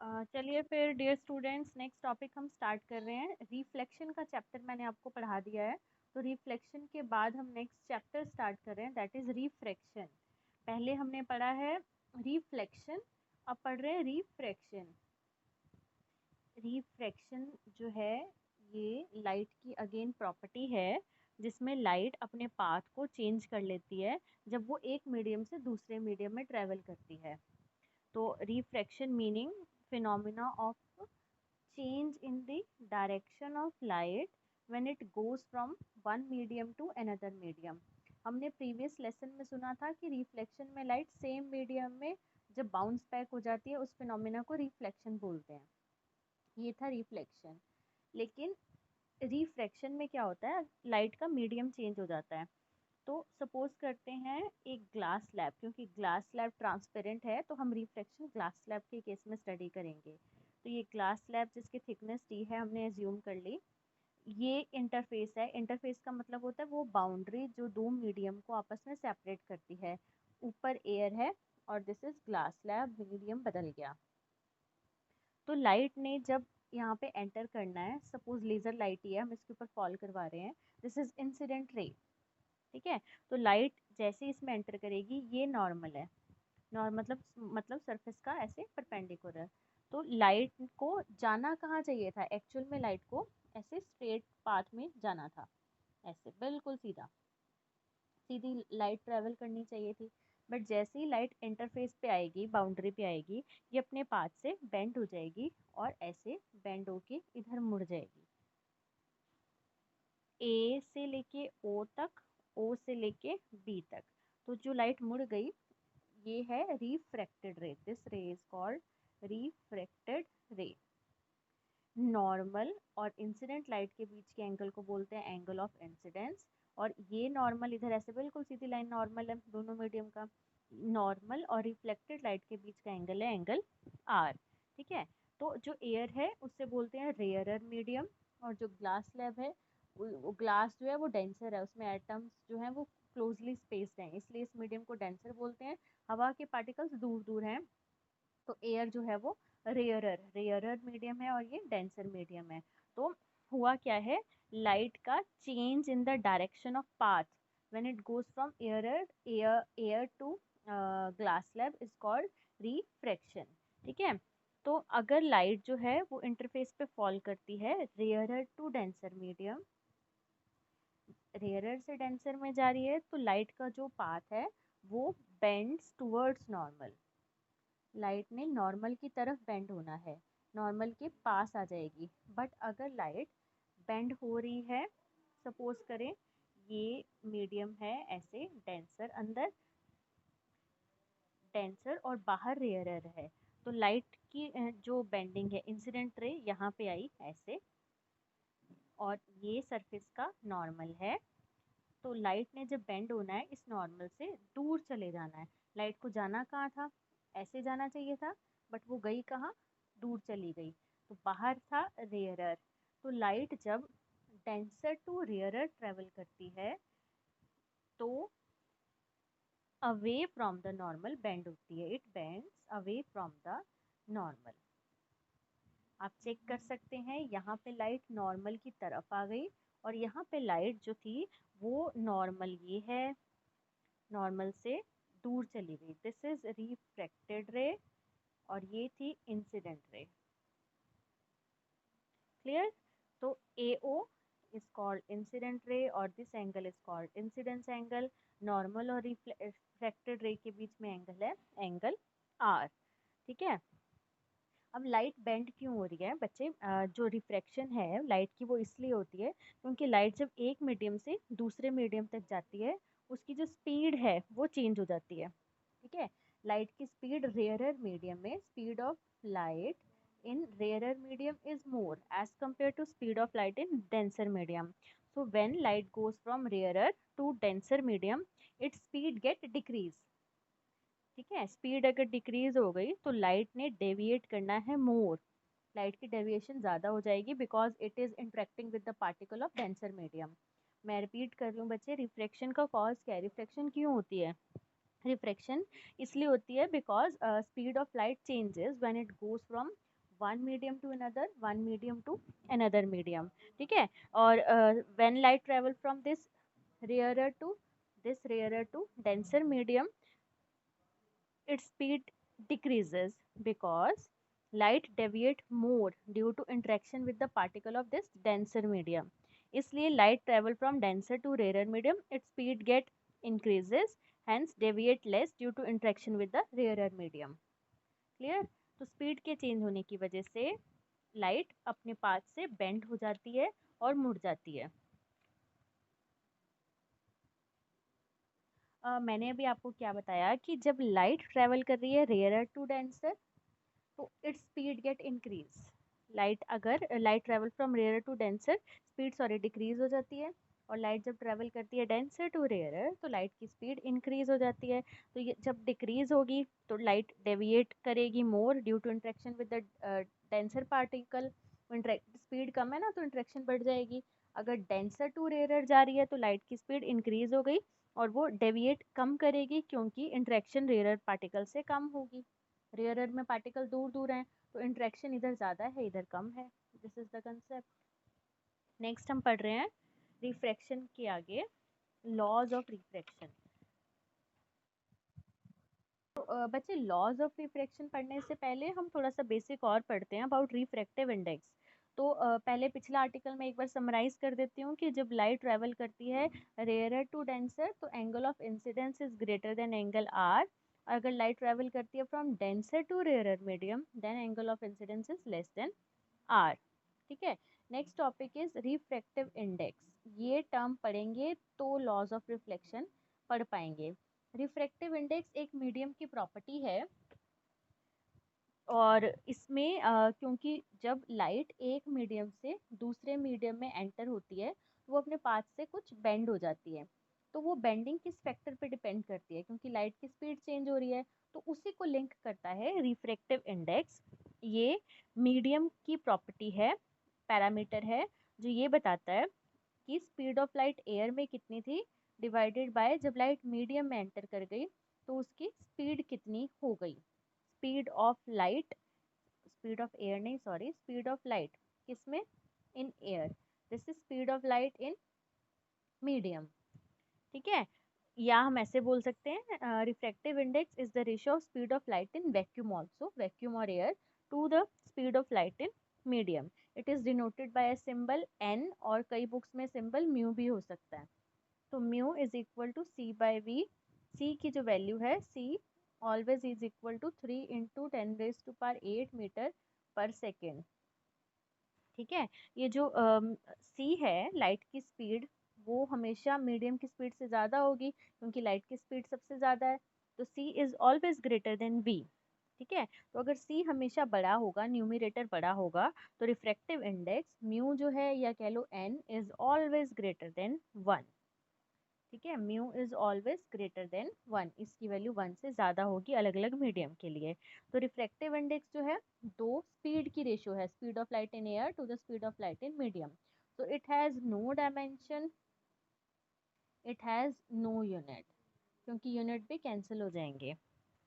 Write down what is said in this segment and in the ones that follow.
चलिए फिर dear students next topic हम स्टार्ट कर रहे हैं। रिफ्लेक्शन का चैप्टर मैंने आपको पढ़ा दिया है। तो रिफ्लेक्शन के बाद हम नेक्स्ट चैप्टर स्टार्ट कर रहे हैं, दैट इज रिफ्रैक्शन। पहले हमने पढ़ा है रिफ्लेक्शन, अब पढ़ रहे हैं रिफ्रैक्शन। रिफ्रैक्शन जो है ये लाइट की अगेन प्रॉपर्टी है, जिसमें लाइट अपने पाथ को चेंज कर लेती है जब वो एक मीडियम से दूसरे मीडियम में ट्रेवल करती है। तो refraction meaning phenomena of change in the direction of light when it goes from one medium to another medium। हमने प्रीवियस लेसन में सुना था कि रिफ्लेक्शन में लाइट सेम मीडियम में जब बाउंस बैक हो जाती है उस फिनोमिना को रिफ्लेक्शन बोलते हैं। ये था रिफ्लेक्शन। लेकिन रिफ्रैक्शन में क्या होता है, लाइट का मीडियम चेंज हो जाता है। तो सपोज करते हैं एक ग्लास स्लैब, क्योंकि ग्लास स्लैब ट्रांसपेरेंट है तो हम रिफ्लेक्शन ग्लास स्लैब के केस में स्टडी करेंगे। तो ये ग्लास स्लैब जिसकी थिकनेस टी है हमने एज्यूम कर ली। ये इंटरफेस है। इंटरफेस का मतलब होता है वो बाउंड्री जो दो मीडियम को आपस में सेपरेट करती है। ऊपर एयर है और this is glass slab, medium बदल गया। तो लाइट ने जब यहाँ पे एंटर करना है, सपोज लेजर लाइट ही है, हम इसके ऊपर फॉल करवा रहे हैं, दिस इज इंसिडेंट रे। ठीक है। तो लाइट जैसे इसमें एंटर करेगी ये नॉर्मल है। नॉर्मल मतलब सरफेस का ऐसे परपेंडिकुलर। तो लाइट को जाना कहाँ चाहिए था, एक्चुअल में लाइट को ऐसे स्ट्रेट पाथ में जाना था, ऐसे बिल्कुल सीधा सीधी लाइट ट्रेवल करनी चाहिए थी। बट जैसे ही लाइट इंटरफेस पे आएगी, बाउंड्री पे आएगी, ये अपने पाथ से बेंड हो जाएगी और ऐसे बेंड होके इधर मुड़ जाएगी। ए से लेके ओ तक, ओ से लेके बी तक। तो जो लाइट मुड़ गई ये है रिफ्रैक्टेड रे। दिस रे इज कॉल्ड रिफ्रैक्टेड रे। नॉर्मल और इंसिडेंट लाइट के बीच के एंगल को बोलते हैं एंगल ऑफ इंसिडेंस। और ये नॉर्मल इधर ऐसे बिल्कुल सीधी लाइन नॉर्मल है दोनों मीडियम का। नॉर्मल और रिफ्लेक्टेड लाइट के बीच का एंगल है एंगल आर। ठीक है। तो जो एयर है उससे बोलते हैं रेयरर मीडियम। और जो ग्लास स्लैब है वो ग्लास जो है वो डेंसर है, उसमें एटम्स जो है वो क्लोजली स्पेस्ड हैं, इसलिए इस मीडियम को डेंसर बोलते हैं। हवा के पार्टिकल्स दूर दूर हैं। तो एयर जो है वो रेयरर रेयरर मीडियम है और ये डेंसर मीडियम है। तो हुआ क्या है, लाइट का change in the direction of path when it goes from air to glass slab is called refraction. ठीक है। तो अगर लाइट जो है वो इंटरफेस पे फॉल करती है rarer to denser medium, rarer से डेंसर में जा रही है, तो लाइट का जो पाथ है वो बेंड्स टुवर्ड्स नॉर्मल। लाइट ने नॉर्मल की तरफ बेंड होना है, नॉर्मल के पास आ जाएगी। बट अगर लाइट बेंड हो रही है, सपोज करें ये मीडियम है ऐसे डेंसर, अंदर डेंसर और बाहर रेयरर है, तो लाइट की जो बेंडिंग है, इंसिडेंट रे यहाँ पे आई ऐसे, और ये सरफेस का नॉर्मल है। तो लाइट ने जब बेंड होना है इस नॉर्मल से दूर चले जाना है। लाइट को जाना कहाँ था, ऐसे जाना चाहिए था, बट वो गई कहाँ, दूर चली गई। तो बाहर था रेयरर। तो लाइट जब डेंसर टू रेयरर ट्रेवल करती है तो away from the normal bend होती है, it bends away from the normal. आप चेक कर सकते हैं यहाँ पे लाइट नॉर्मल की तरफ आ गई और यहाँ पे लाइट जो थी वो नॉर्मल ये है, नॉर्मल से दूर चली गई, दिस इज रिफ्रैक्टेड रे और ये थी इंसिडेंट रे। क्लियर। तो AO is called incident ray और this angle is called incidence angle. Normal और रिफ्रैक्टेड रे के बीच में एंगल है एंगल R। ठीक है। अब लाइट बेंड क्यों हो रही है बच्चे, जो रिफ्रैक्शन है लाइट की वो इसलिए होती है क्योंकि लाइट जब एक मीडियम से दूसरे मीडियम तक जाती है उसकी जो स्पीड है वो चेंज हो जाती है। ठीक है। लाइट की स्पीड रेयरर मीडियम में, speed of light in rarer medium is more as compared to speed of light in denser medium. So when light goes from rarer to denser medium, its speed get decrease। ठीक है। Speed अगर decrease हो गई तो light ने deviate करना है मोर, light की डेविएशन ज़्यादा हो जाएगी because it is interacting with the particle of denser medium. मैं रिपीट कर रही हूँ बच्चे, रिफ्रैक्शन का कॉज क्या है, रिफ्रैक्शन क्यों होती है। रिफ्रैक्शन इसलिए होती है because speed of light changes when it goes from one medium to another, one medium to another medium, ठीक है। और when light travel from this rarer to rarer to denser medium, its speed decreases because light deviate more due to interaction with the particle of this denser medium. इसलिए light travel from denser to rarer medium, its speed get increases, hence deviate less due to interaction with the rarer medium. Clear? तो speed के change होने की वजह से light अपने path से bend हो जाती है और मुड़ जाती है। मैंने अभी आपको क्या बताया कि जब लाइट ट्रेवल कर रही है रेयर टू डेंसर, तो it's speed get increase. Light अगर light travel from rare to denser, speed sorry decrease हो जाती है। और लाइट जब ट्रेवल करती है डेंसर टू रेयर, तो लाइट की स्पीड इंक्रीज हो जाती है। तो ये जब डिक्रीज होगी तो लाइट डेविएट करेगी more due to interaction with the denser particle. Speed कम है ना, तो इंट्रैक्शन बढ़ जाएगी। अगर डेंसर टू रेयर जा रही है तो लाइट की स्पीड इंक्रीज हो गई और वो डेविएट कम करेगी, क्योंकि इंट्रैक्शन रेयर पार्टिकल से कम होगी। रेयरर में पार्टिकल दूर दूर हैं, तो इंट्रैक्शन इधर ज़्यादा है इधर कम है। This is the concept. Next हम पढ़ रहे हैं रिफ्रैक्शन के आगे लॉज ऑफ रिफ्रैक्शन। तो बच्चे लॉज ऑफ रिफ्रैक्शन पढ़ने से पहले हम थोड़ा सा बेसिक और पढ़ते हैं अबाउट रिफ्रैक्टिव इंडेक्स। तो पहले पिछला आर्टिकल मैं एक बार समराइज कर देती हूँ कि जब लाइट ट्रेवल करती है रेयर टू डेंसर, तो angle of incidence is greater than angle R. अगर लाइट ट्रेवल करती है from denser to rare medium, then angle of incidence is less than R, ठीक है। Next topic is refractive index. ये term पढ़ेंगे तो laws of reflection पढ़ पाएंगे। रिफ्रैक्टिव इंडेक्स एक मीडियम की प्रॉपर्टी है, और इसमें क्योंकि जब लाइट एक मीडियम से दूसरे मीडियम में एंटर होती है, तो वो अपने पाथ से कुछ बेंड हो जाती है। तो वो बेंडिंग किस फैक्टर पे डिपेंड करती है, क्योंकि लाइट की स्पीड चेंज हो रही है, तो उसी को लिंक करता है रिफ्रैक्टिव इंडेक्स। ये मीडियम की प्रॉपर्टी है, पैरामीटर है, जो ये बताता है कि स्पीड ऑफ लाइट एयर में कितनी थी डिवाइडेड बाय जब लाइट मीडियम में एंटर कर गई तो उसकी स्पीड कितनी हो गई। Speed of light, speed of air नहीं सॉरी, स्पीड ऑफ लाइट किसमें, in air. This is speed of light in medium, ठीक है। या हम ऐसे बोल सकते हैं refractive index is the ratio of speed of light in vacuum also, vacuum और air, to the speed of light in medium. It is denoted by a symbol N, और कई बुक्स में सिंबल म्यू भी हो सकता है। तो mu is equal to C by V. C की जो वैल्यू है, C always is equal to 3 × 10⁻⁸ metre per second, ठीक है। ये जो सी है लाइट की स्पीड, वो हमेशा मीडियम की स्पीड से ज़्यादा होगी, क्योंकि लाइट की स्पीड सबसे ज़्यादा है। तो C is always greater than V, ठीक है। तो अगर सी हमेशा बड़ा होगा, न्यूमरेटर बड़ा होगा, तो रिफ्रैक्टिव इंडेक्स म्यू जो है, या कह लो N, is always greater than 1, ठीक है। Mu is always greater than 1, इसकी वैल्यू 1 से ज़्यादा होगी अलग अलग मीडियम के लिए। तो रिफ्रैक्टिव इंडेक्स जो है, दो स्पीड की रेशियो है, speed of light in air to the speed of light in medium. तो it has no dimension, it has no unit, क्योंकि यूनिट भी कैंसिल हो जाएंगे,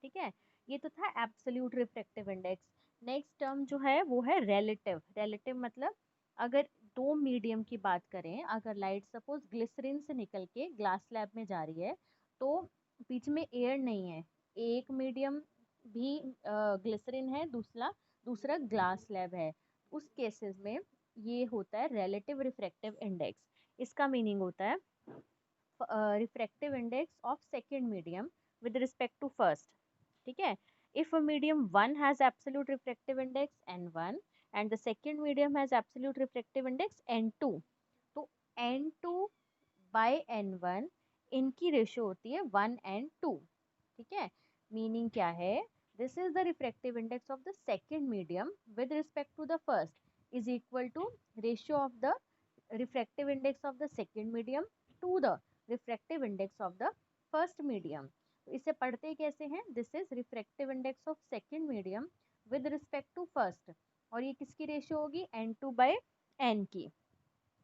ठीक है। ये तो था absolute refractive index. Next term जो है वो है रिलेटिव। रिलेटिव मतलब अगर दो मीडियम की बात करें, अगर लाइट सपोज ग्लिसरीन से निकल के ग्लास स्लैब में जा रही है, तो बीच में एयर नहीं है, एक मीडियम भी ग्लिसरीन है, दूसरा दूसरा ग्लास स्लैब है, उस केसेस में ये होता है रिलेटिव रिफ्रैक्टिव इंडेक्स। इसका मीनिंग होता है refractive index of second medium with respect to first, ठीक है। If a medium 1 has absolute refractive index n1 and the second medium has absolute refractive index n2, तो n2 by n1 इनकी ratio होती है 1 and 2, ठीक है। Meaning क्या है, this is the refractive index of the second medium with respect to the first is equal to ratio of the refractive index of the second medium to the refractive index of the first medium। तो इसे पढ़ते कैसे हैं, this is refractive index of second medium with respect to first, और ये किसकी ratio होगी, n2 by n की,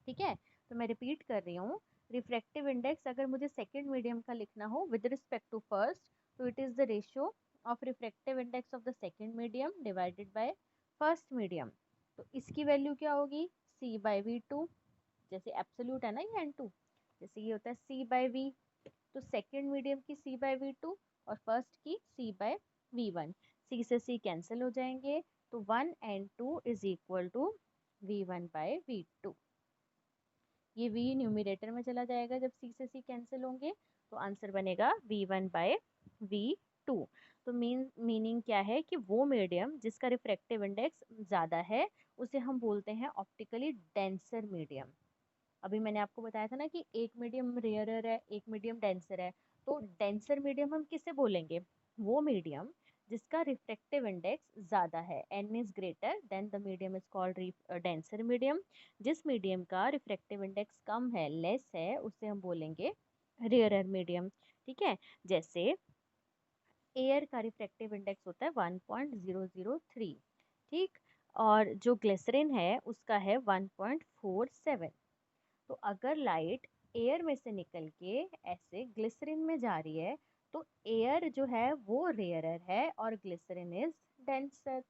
ठीक है। तो मैं रिपीट कर रही हूँ, रिफ्रैक्टिव इंडेक्स अगर मुझे सेकेंड मीडियम का लिखना हो विद रिस्पेक्ट टू फर्स्ट, तो it is the ratio of refractive index of the second medium divided by first medium, तो इसकी वैल्यू क्या होगी, c/v2, जैसे एब्सोल्यूट है ना ये n2, जैसे ये होता है c/v, तो सेकेंड मीडियम की c/v2 और फर्स्ट की c/v1, c से c कैंसिल हो जाएंगे, तो 1 and 2 is equal to v1/v2। ये v न्यूमिनेटर में चला जाएगा जब c से c कैंसिल होंगे, तो आंसर बनेगा v1/v2। तो मीनिंग क्या है कि वो मीडियम जिसका रिफ्रैक्टिव इंडेक्स ज़्यादा है उसे हम बोलते हैं ऑप्टिकली डेंसर मीडियम। अभी मैंने आपको बताया था ना कि एक मीडियम रेयरर है, एक मीडियम डेंसर है, तो डेंसर मीडियम हम किसे बोलेंगे, वो मीडियम जिसका रिफ्रैक्टिव इंडेक्स ज़्यादा है, n is greater then the medium is called denser medium. जिस मीडियम का रिफ्रैक्टिव इंडेक्स कम है, लेस है, उसे हम बोलेंगे रेयरर मीडियम। ठीक है, जैसे एयर का रिफ्रैक्टिव इंडेक्स होता है 1.003, ठीक, और जो ग्लिसरीन है उसका है 1.47। तो अगर लाइट एयर में से निकल के ऐसे ग्लिसरीन में जा रही है, तो एयर जो है वो रेयरर है और ग्लिसरीन इज डेंसर।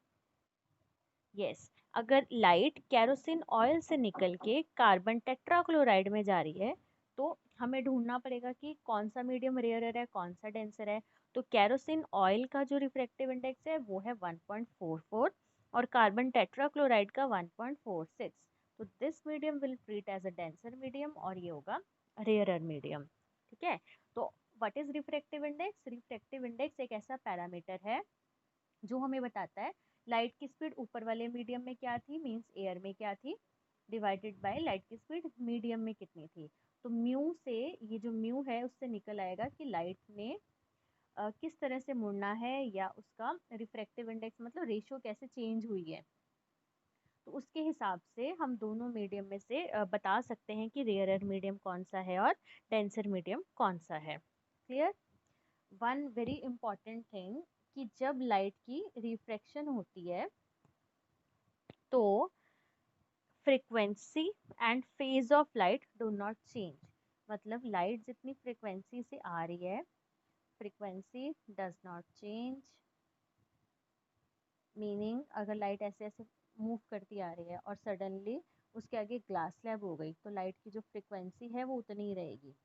यस, अगर लाइट केरोसिन ऑयल से निकल के कार्बन टेट्राक्लोराइड में जा रही है, तो हमें ढूंढना पड़ेगा कि कौन सा मीडियम रेयरर है, कौन सा डेंसर है। तो केरोसिन ऑयल का जो रिफ्रैक्टिव इंडेक्स है वो है 1.44 और कार्बन टेट्राक्लोराइड का 1.46। तो this medium will treat as a denser medium और ये होगा रेयरर मीडियम। ठीक है, तो what is refractive index? Refractive index एक ऐसा पैरामीटर है जो हमें बताता है लाइट की स्पीड ऊपर वाले मीडियम में क्या थी, मींस एयर में क्या थी, डिवाइडेड बाय लाइट की स्पीड मीडियम में कितनी थी। तो म्यू से, ये जो म्यू है उससे निकल आएगा कि लाइट ने किस तरह से मुड़ना है, या उसका रिफ्रैक्टिव इंडेक्स मतलब रेशियो कैसे चेंज हुई है। तो उसके हिसाब से हम दोनों मीडियम में से बता सकते हैं कि रेयरर मीडियम कौन सा है और डेंसर मीडियम कौन सा है। Clear? One very important thing, कि जब लाइट की रिफ्रैक्शन होती है तो frequency and phase of light do not change. मतलब लाइट जितनी फ्रीक्वेंसी से आ रही है, frequency does not change. Meaning अगर लाइट ऐसे ऐसे मूव करती आ रही है और सडनली उसके आगे ग्लास स्लैब हो गई, तो लाइट की जो फ्रीक्वेंसी है वो उतनी ही रहेगी।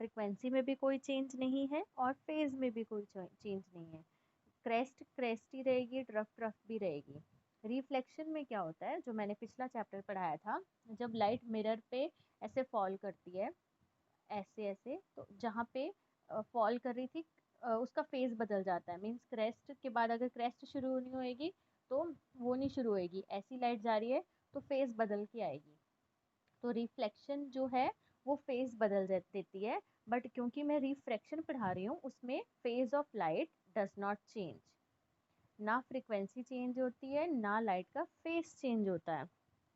फ्रीक्वेंसी में भी कोई चेंज नहीं है और फेज में भी कोई चेंज नहीं है। क्रेस्ट क्रेस्ट ही रहेगी, ट्रफ ट्रफ भी रहेगी। रिफ्लेक्शन में क्या होता है, जो मैंने पिछला चैप्टर पढ़ाया था, जब लाइट मिरर पे ऐसे फॉल करती है, ऐसे ऐसे, तो जहाँ पे फॉल कर रही थी उसका फेस बदल जाता है। मीन्स क्रेस्ट के बाद अगर क्रेस्ट शुरू नहीं होएगी तो वो नहीं शुरू होएगी, ऐसी लाइट जा रही है तो फेस बदल के आएगी। तो रिफ्लेक्शन जो है वो फेस बदल देती है, बट क्योंकि मैं रिफ्रैक्शन पढ़ा रही हूँ उसमें phase of light does not change. ना फ्रीक्वेंसी चेंज होती है, ना लाइट का फेस चेंज होता है।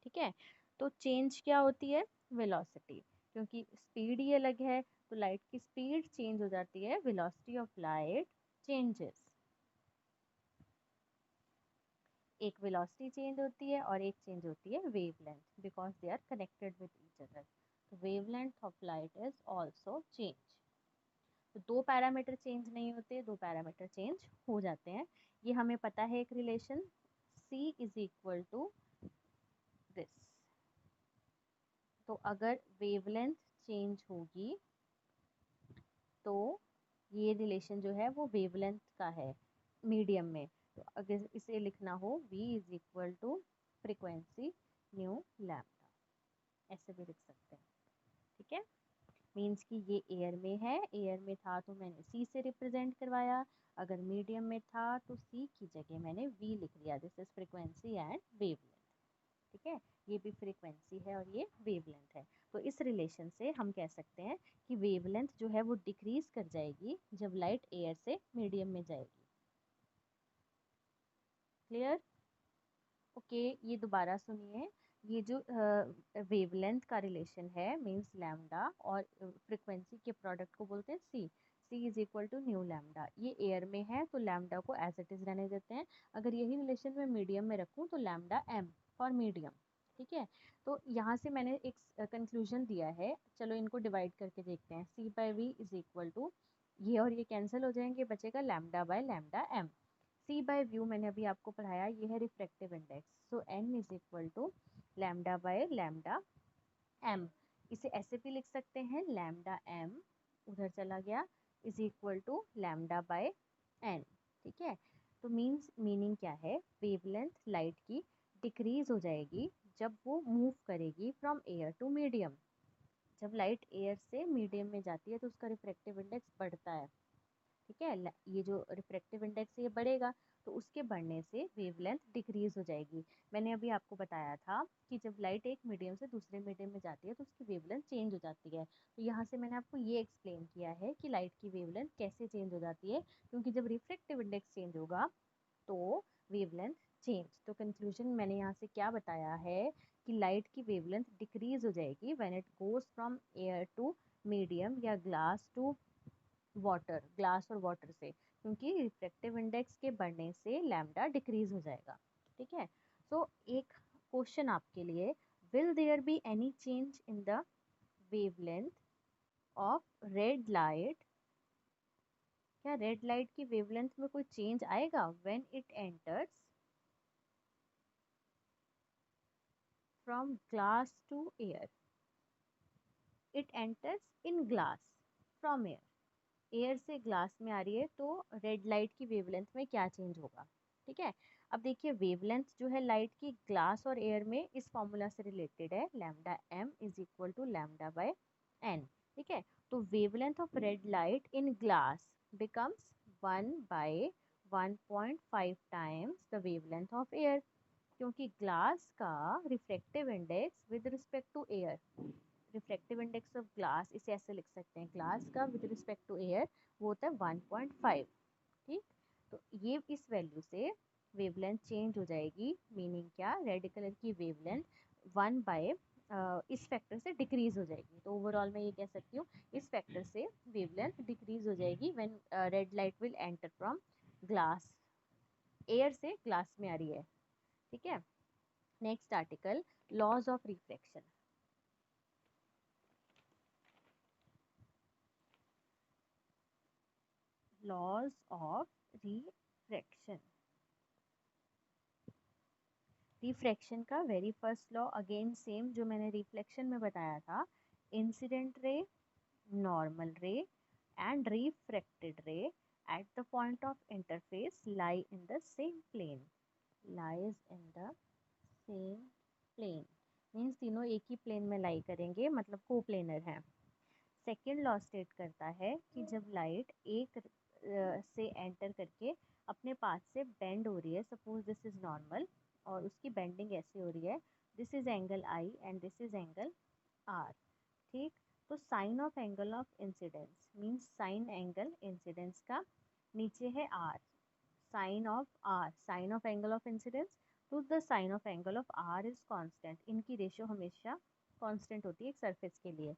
ठीक है, तो चेंज क्या होती है, वेलोसिटी। क्योंकि स्पीड ही अलग है, तो लाइट की स्पीड चेंज हो जाती है, वेलोसिटी ऑफ लाइट चेंजेस। एक वेलोसिटी चेंज होती है और एक चेंज होती है wavelength, because they are connected with each other. तो wavelength of light is also change. तो दो पैरामीटर चेंज नहीं होते, दो पैरामीटर चेंज हो जाते हैं। ये हमें पता है एक relation, C is equal to this. तो अगर वेवलेंथ चेंज होगी तो ये रिलेशन जो है वो वेवलेंथ का है मीडियम में। तो अगर इसे लिखना हो, V is equal to frequency nu lambda, ऐसे भी लिख सकते हैं। ठीक है, मीन्स कि ये एयर में है, एयर में था तो मैंने C से रिप्रेजेंट करवाया, अगर मीडियम में था तो C की जगह मैंने V लिख दिया। This is frequency and wavelength. ठीक है, ये भी फ्रीक्वेंसी है और ये वेवलेंथ है। तो इस रिलेशन से हम कह सकते हैं कि वेवलेंथ जो है वो डिक्रीज कर जाएगी जब लाइट एयर से मीडियम में जाएगी। क्लियर? ओके, ये दोबारा सुनिए। ये जो वेवलेंथ का रिलेशन है, मींस लैम्डा और फ्रीक्वेंसी के प्रोडक्ट को बोलते हैं C. C is equal to nu lambda. ये एयर में है तो लैम्डा को एज इट इज रहने देते हैं। अगर यही रिलेशन मैं मीडियम में रखूँ तो लैम्डा एम फॉर मीडियम। ठीक है, तो यहाँ से मैंने एक कंक्लूजन दिया है, चलो इनको डिवाइड करके देखते हैं। C/V इज इक्वल टू, ये और ये कैंसिल हो जाएंगे, बचेगा lambda by lambda M. C by V मैंने अभी आपको पढ़ाया, ये है refractive index. So N is equal to lambda by lambda M. इसे ऐसे भी लिख सकते हैं, लैम्डा एम उधर चला गया is equal to lambda by N. ठीक है, तो मीनिंग क्या है, वेवलेंथ लाइट की डिक्रीज हो जाएगी जब वो मूव करेगी फ्रॉम एयर टू मीडियम। जब लाइट एयर से मीडियम में जाती है तो उसका रिफ्रैक्टिव इंडेक्स बढ़ता है। ठीक है, ये जो रिफ्रैक्टिव इंडेक्स है ये बढ़ेगा, तो उसके बढ़ने से वेवलेंथ डिक्रीज हो जाएगी। मैंने अभी आपको बताया था कि जब लाइट एक मीडियम से दूसरे मीडियम में जाती है तो उसकी वेवलेंथ चेंज हो जाती है। तो यहाँ से मैंने आपको ये एक्सप्लेन किया है कि लाइट की वेवलेंथ कैसे चेंज हो जाती है, क्योंकि जब रिफ्रैक्टिव इंडेक्स चेंज होगा तो वेवलेंथ चेंज। तो कंक्लूजन मैंने यहाँ से क्या बताया है कि लाइट की वेवलेंथ डिक्रीज हो जाएगी when it goes from air to medium या ग्लास टू वाटर, ग्लास और वाटर से, क्योंकि रिफ्रैक्टिव इंडेक्स के बढ़ने से लैम्डा डिक्रीज हो जाएगा। ठीक है, सो एक क्वेश्चन आपके लिए, will there be any change in the wavelength of red light? क्या रेड लाइट की वेवलेंथ में कोई चेंज आएगा when it enters from glass to air? It enters in glass from air, air से ग्लास में आ रही है, तो रेड लाइट की वेवलेंथ में क्या चेंज होगा? ठीक है, अब देखिए वेवलेंथ जो है लाइट की ग्लास और एयर में इस फॉर्मूला से रिलेटेड है, lambda M is equal to lambda by N. ठीक है, तो wavelength of red light in glass becomes 1/1.5 times the wavelength of air, क्योंकि ग्लास का refractive index with respect to air, refractive index of glass इसे ऐसे लिख सकते हैं, ग्लास का विद रिस्पेक्ट टू एयर वो होता है 1.5। ठीक, तो ये इस वैल्यू से वेवलेंथ चेंज हो जाएगी, मीनिंग क्या, रेड कलर की वेवलेंथ 1 बाय इस फैक्टर से डिक्रीज हो जाएगी। तो ओवरऑल मैं ये कह सकती हूँ इस फैक्टर से वेवलेंथ डिक्रीज हो जाएगी when red light will enter from glass, air से ग्लास में आ रही है। ठीक है, next article, laws of reflection. Laws of refraction, refraction का very first law again same जो मैंने रिफ्लेक्शन में बताया था, इंसिडेंट रे, नॉर्मल रे एंड रिफ्रैक्टेड रे at the point of interface lie in the same plane, lies in the same plane means तीनों एक ही प्लेन में लाई करेंगे, मतलब कोप्लेनर है। सेकेंड लॉ स्टेट करता है कि जब लाइट एक से एंटर करके अपने पाथ से बेंड हो रही है, सपोज दिस इज नॉर्मल और उसकी बेंडिंग ऐसे हो रही है, this is angle I and this is angle R. ठीक, तो sine of angle of incidence means sine angle incidence का नीचे है R, sine of R, sine of angle of incidence, तो the sine of angle of R is constant, इनकी ratio हमेशा constant होती है एक सरफेस के लिए।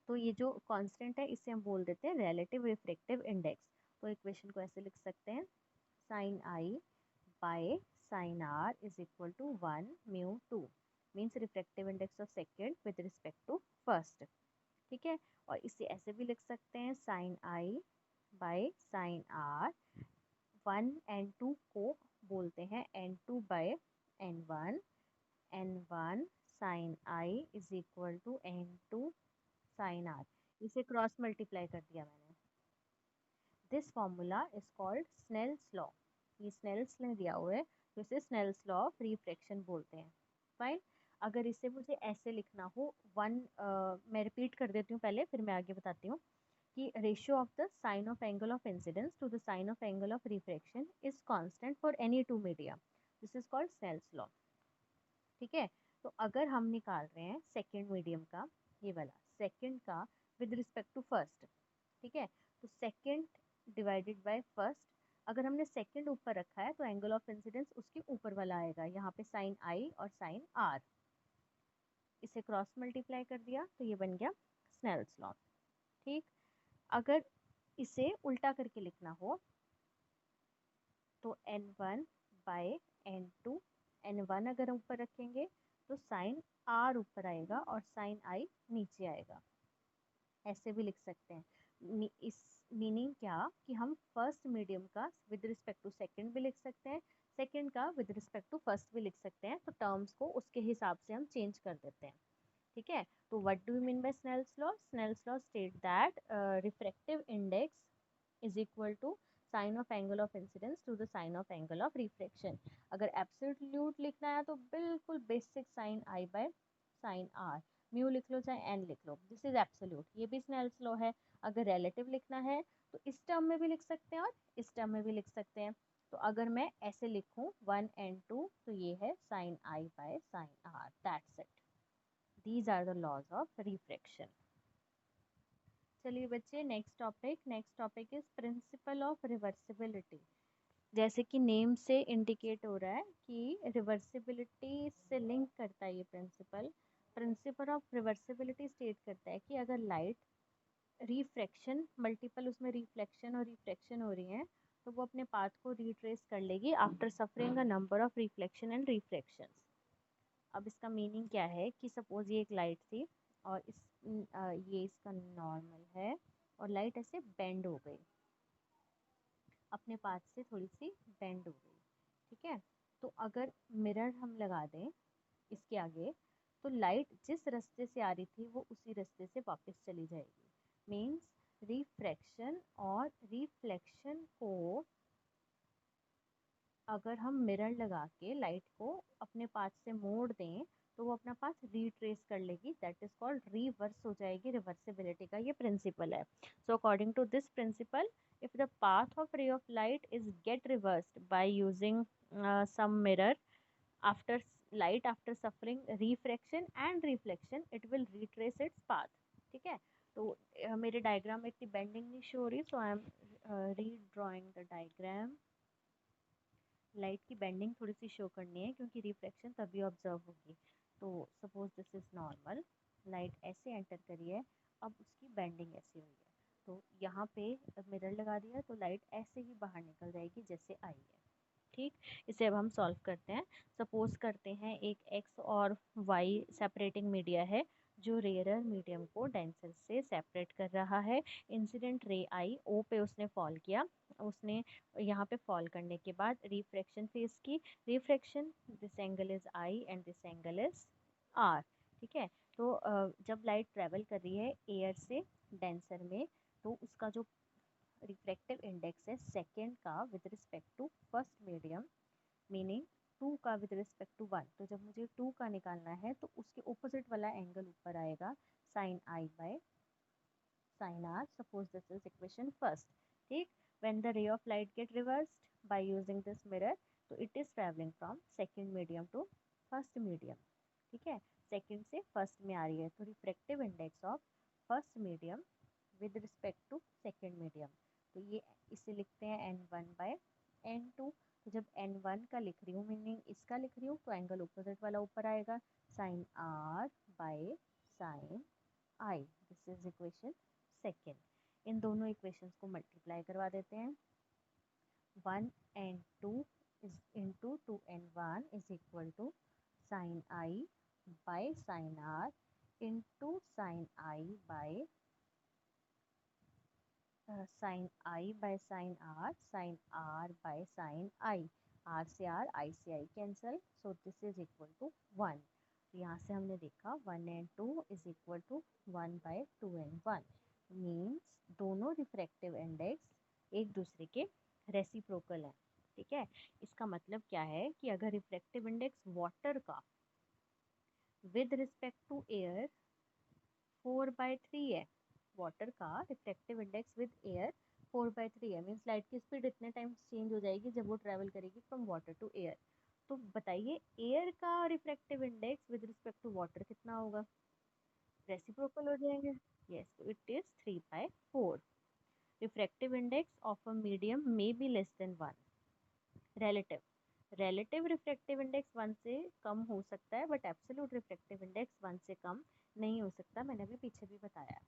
तो ये जो कांस्टेंट है इसे हम बोल देते हैं रिलेटिव रिफ्रैक्टिव इंडेक्स। तो इक्वेशन को ऐसे लिख सकते हैं, sine I by sine R is equal to 1 μ2, means refractive index of second with respect to first. ठीक है, और इसे ऐसे भी लिख सकते हैं, sine I by sine R, 1 and 2 को बोलते हैं n2/n1, n1 sine I is equal to n2 sine R, इसे क्रॉस मल्टीप्लाई कर दिया मैंने। This formula is called Snell's law, ये स्नेल्स ने दिया हुआ है तो इसे स्नेल्स लॉ ऑफ रिफ्रैक्शन बोलते हैं। फाइन, अगर इसे मुझे ऐसे लिखना हो, मैं रिपीट कर देती हूँ पहले फिर मैं आगे बताती हूँ कि ratio of the sine of angle of incidence to the sine of angle of refraction is constant for any two media, this is called Snell's law. ठीक है, तो अगर हम निकाल रहे हैं सेकेंड मीडियम का, ये वाला सेकेंड का विद रिस्पेक्ट टू फर्स्ट, ठीक है, तो सेकेंड डिवाइडेड बाय फर्स्ट, अगर हमने सेकेंड ऊपर रखा है तो एंगल ऑफ इंसिडेंस उसके ऊपर वाला आएगा, यहाँ पे साइन आई और साइन आर, इसे क्रॉस मल्टीप्लाई कर दिया तो ये बन गया स्नेल्स लॉ। ठीक, अगर इसे उल्टा करके लिखना हो तो n1/n2, n1 अगर ऊपर रखेंगे तो साइन आर ऊपर आएगा और साइन आई नीचे आएगा, ऐसे भी लिख सकते हैं। इस मीनिंग क्या कि हम फर्स्ट मीडियम का विद रिस्पेक्ट टू सेकंड भी लिख सकते हैं, सेकंड का विद रिस्पेक्ट टू फर्स्ट भी लिख सकते हैं, तो टर्म्स को उसके हिसाब से हम चेंज कर देते हैं। ठीक है, तो what do you mean by Snell's law? Snell's law state that refractive index is equal to sine of angle of incidence to the sine of angle of reflection. अगर एब्सोल्यूट लिखना है तो बिल्कुल basic sine I by sine R, mu लिख लो चाहे N लिख लो, this is absolute, ये भी स्नेल्स लॉ है। अगर रिलेटिव लिखना है तो इस टर्म में भी लिख सकते हैं और इस टर्म में भी लिख सकते हैं। तो अगर मैं ऐसे लिखूं 1 and 2, तो ये है sine I by sine R, that's it. These are the laws of refraction. चलिए बच्चे, next topic is principle of reversibility. जैसे कि नेम से इंडिकेट हो रहा है कि रिवर्सिबिलिटी से लिंक करता है ये principle. Principle of reversibility state करता है कि अगर लाइट रिफ्रैक्शन मल्टीपल, उसमें रिफ्लेक्शन और रिफ्रैक्शन हो रही है, तो वो अपने पाथ को रिट्रेस कर लेगी after suffering a number of reflection and refraction. अब इसका मीनिंग क्या है कि सपोज ये एक लाइट थी और ये इसका नॉर्मल है, और लाइट ऐसे बेंड हो गई, अपने पाथ से थोड़ी सी बेंड हो गई। ठीक है, तो अगर मिरर हम लगा दें इसके आगे, तो लाइट जिस रास्ते से आ रही थी वो उसी रास्ते से वापस चली जाएगी। मीन्स रिफ्रैक्शन और रिफ्लेक्शन को अगर हम मिरर लगा के लाइट को अपने पाथ से मोड़ दें, तो वो अपना पाथ रिट्रेस कर लेगी, दैट इज कॉल्ड रिवर्स हो जाएगी। रिवर्सिबिलिटी का ये प्रिंसिपल है। So according to this principle, if the path of ray of light is get reversed by using some mirror after after suffering refraction and reflection, it will retrace its path। ठीक है, तो मेरे diagram में इतनी bending नहीं show हो रही, so I am redrawing the diagram. Light की बेंडिंग थोड़ी सी शो करनी है क्योंकि रिफ्लेक्शन तभी ऑब्जर्व होगी। तो suppose this is normal, light ऐसे एंटर करी है, अब उसकी बेंडिंग ऐसी हुई है, तो यहाँ पे मिरर लगा दिया तो लाइट ऐसे ही बाहर निकल जाएगी जैसे आई है। ठीक, इसे अब हम सॉल्व करते हैं। सपोज करते हैं एक एक्स और वाई सेपरेटिंग मीडिया है जो रेयरर मीडियम को डेंसर से सेपरेट कर रहा है। इंसिडेंट रे आई ओ पे उसने फॉल किया, उसने यहाँ पे फॉल करने के बाद रिफ्रैक्शन फेस की। Refraction, this angle is I and this angle is R. ठीक है, तो जब लाइट ट्रेवल कर रही है एयर से डेंसर में, तो उसका जो रिफ्रैक्टिव इंडेक्स है सेकेंड का with respect to first medium, meaning 2 का विद रिस्पेक्ट टू 1, तो जब मुझे 2 का निकालना है तो उसके ऑपोजिट वाला एंगल ऊपर आएगा, sine I by sine R. Suppose this is equation first. ठीक, when the ray of light get reversed by using this mirror, तो it is travelling from second medium to first medium. ठीक है, second से first में आ रही है, तो refractive index of first medium with respect to second medium, तो ये इसे लिखते हैं n1/n2। तो जब n1 का लिख रही हूँ, मीनिंग इसका लिख रही हूँ, तो एंगल ऑपोजिट वाला ऊपर आएगा, sine r by sine I. This is equation second. इन दोनों इक्वेशंस को मल्टीप्लाई करवा देते हैं। 1 and 2 is into 2 and 1 is equal to sin I by sin R into sin I by sin I by sin R, sin R by sin I। R से R, I से I cancel, so this is equal to 1। तो यहाँ से हमने देखा 1 and 2 is equal to 1/2 and 1, means दोनों refractive index एक दूसरे के रेसिप्रोकल है। ठीक है, इसका मतलब क्या है कि अगर रिफ्रैक्टिव इंडेक्स वाटर का विद रिस्पेक्ट टू एयर 4/3 है, वाटर का रिफ्रैक्टिव इंडेक्स विद एयर 4/3 है, मीन्स लाइट की स्पीड इतने टाइम चेंज हो जाएगी जब वो ट्रेवल करेगी फ्रॉम वाटर टू एयर। तो बताइए एयर का refractive index with respect to water कितना होगा? रेसिप्रोकल हो जाएंगे। यस, तो it is 3/4। Refractive index of a medium may be less than 1। relative relative refractive index 1 से कम हो सकता है, बट एब्सोल्यूट रिफ्रैक्टिव इंडेक्स 1 से कम नहीं हो सकता, मैंने अभी पीछे भी बताया।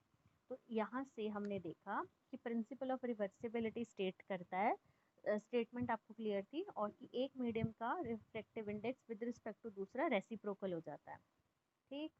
तो यहाँ से हमने देखा कि प्रिंसिपल ऑफ रिवर्सिबिलिटी स्टेट करता है, स्टेटमेंट आपको क्लियर थी, और कि एक मीडियम का refractive index with respect to दूसरा रेसिप्रोकल हो जाता है। ठीक,